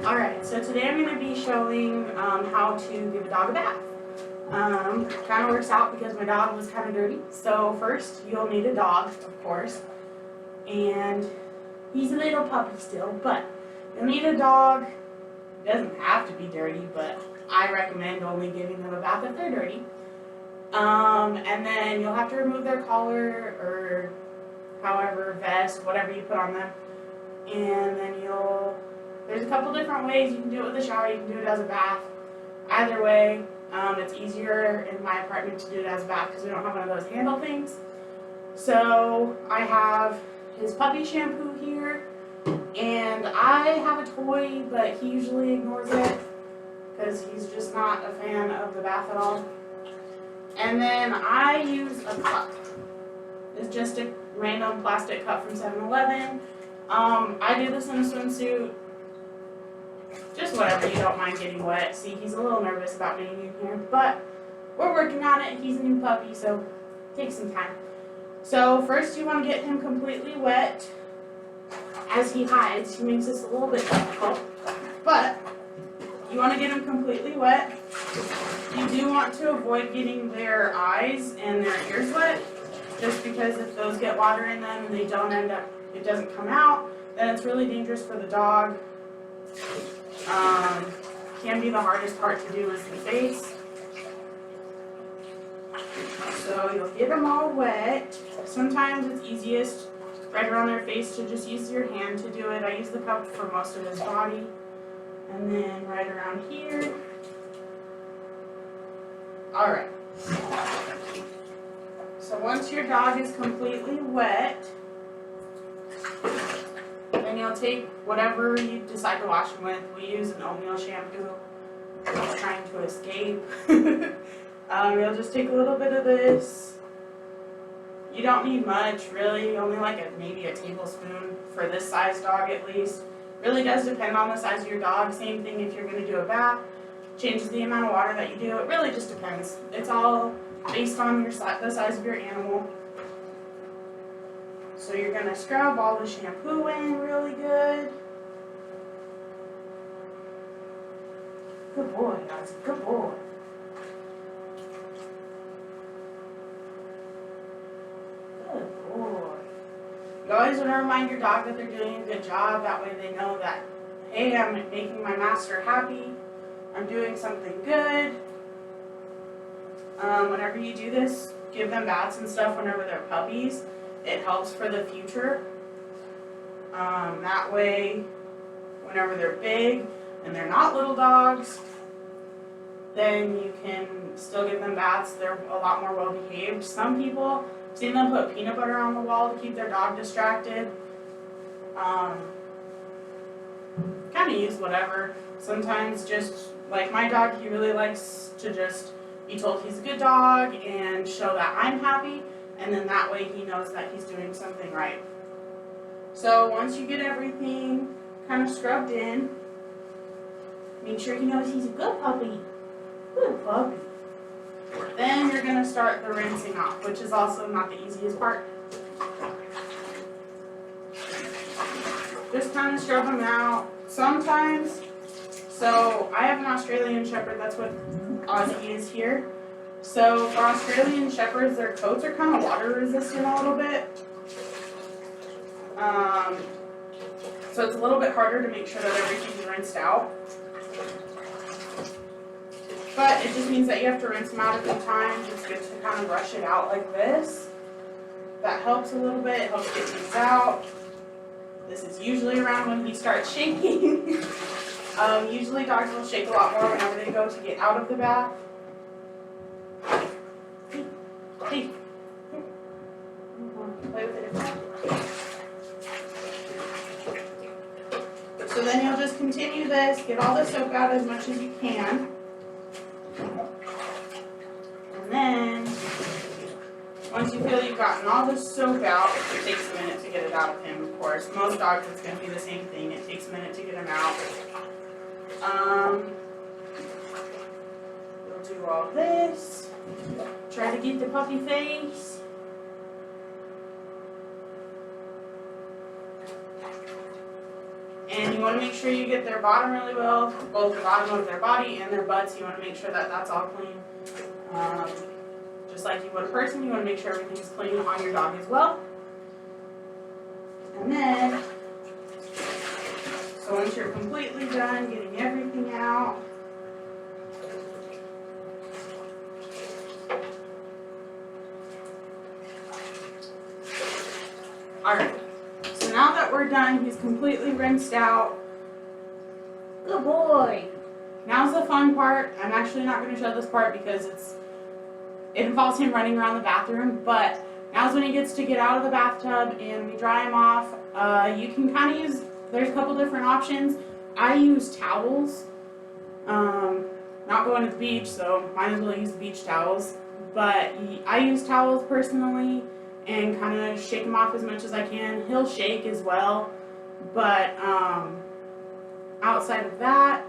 Alright, so today I'm going to be showing how to give a dog a bath. Kind of works out because my dog was kind of dirty. So first, you'll need a dog, of course. And he's a little puppy still, but you'll need a dog. It doesn't have to be dirty, but I recommend only giving them a bath if they're dirty. And then you'll have to remove their collar or however, vest, whatever you put on them. And then there's a couple different ways. You can do it with a shower, you can do it as a bath. Either way, it's easier in my apartment to do it as a bath because we don't have one of those handle things. So I have his puppy shampoo here, and I have a toy, but he usually ignores it because he's just not a fan of the bath at all. And then I use a cup. It's just a random plastic cup from 7-Eleven. I do this in a swimsuit. Just whatever, you don't mind getting wet. See, he's a little nervous about being in here, but we're working on it. He's a new puppy, so take some time. So first you want to get him completely wet. As he hides, he makes this a little bit difficult, but you want to get him completely wet. You do want to avoid getting their eyes and their ears wet, just because if those get water in them and they don't it doesn't come out, then it's really dangerous for the dog. Can be the hardest part to do is the face. So you'll get them all wet. Sometimes it's easiest right around their face to just use your hand to do it. I use the cup for most of his body. And then right around here. Alright. So once your dog is completely wet, then you'll take whatever you decide to wash him with. We use an oatmeal shampoo. I'm trying to escape. You'll just take a little bit of this. You don't need much, really. Only like maybe a tablespoon for this size dog at least. Really does depend on the size of your dog. Same thing if you're going to do a bath. Changes the amount of water that you do. It really just depends. It's all based on the size of your animal. So you're going to scrub all the shampoo in really good. Good boy, guys. Good boy. Good boy. You always want to remind your dog that they're doing a good job. That way they know that, hey, I'm making my master happy. I'm doing something good. Whenever you do this, give them baths and stuff whenever they're puppies. It helps for the future. That way, whenever they're big and they're not little dogs, then you can still give them baths. They're a lot more well behaved. Some people, I've seen them put peanut butter on the wall to keep their dog distracted. Kind of use whatever. Sometimes just, like my dog, he really likes to just be told he's a good dog and show that I'm happy. And then that way he knows that he's doing something right. So once you get everything kind of scrubbed in, make sure he knows he's a good puppy. Good puppy. Then you're going to start the rinsing off, which is also not the easiest part. Just kind of scrub them out. Sometimes, so I have an Australian Shepherd, that's what Aussie is here. So for Australian Shepherds, their coats are kind of water resistant a little bit. So it's a little bit harder to make sure that everything's rinsed out. But it just means that you have to rinse them out a few times. It's good to kind of brush it out like this. That helps a little bit. It helps get things out. This is usually around when he starts shaking. Usually dogs will shake a lot more whenever they go to get out of the bath. Hey. Play with it. So then you'll just continue this, get all the soap out as much as you can. And then, once you feel you've gotten all the soap out, it takes a minute to get it out of him, of course. Most dogs, it's going to be the same thing. It takes a minute to get him out. You'll do all this. Try to get the puppy face. And you want to make sure you get their bottom really well, both the bottom of their body and their butts. You want to make sure that that's all clean. Just like you would a person, you want to make sure everything's clean on your dog as well. And then, so once you're completely done getting everything out, alright, so now that we're done, he's completely rinsed out. Good boy. Now's the fun part. I'm actually not going to show this part because it involves him running around the bathroom, but now's when he gets to get out of the bathtub and we dry him off. You can kind of use, there's a couple different options. I use towels. Not going to the beach, so might as well use beach towels. But I use towels personally and kind of shake him off as much as I can. He'll shake as well, but outside of that,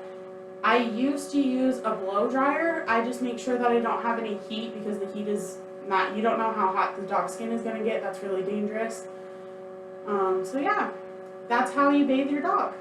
I used to use a blow dryer. I just make sure that I don't have any heat because the heat is not, you don't know how hot the dog's skin is going to get. That's really dangerous. So yeah, that's how you bathe your dog.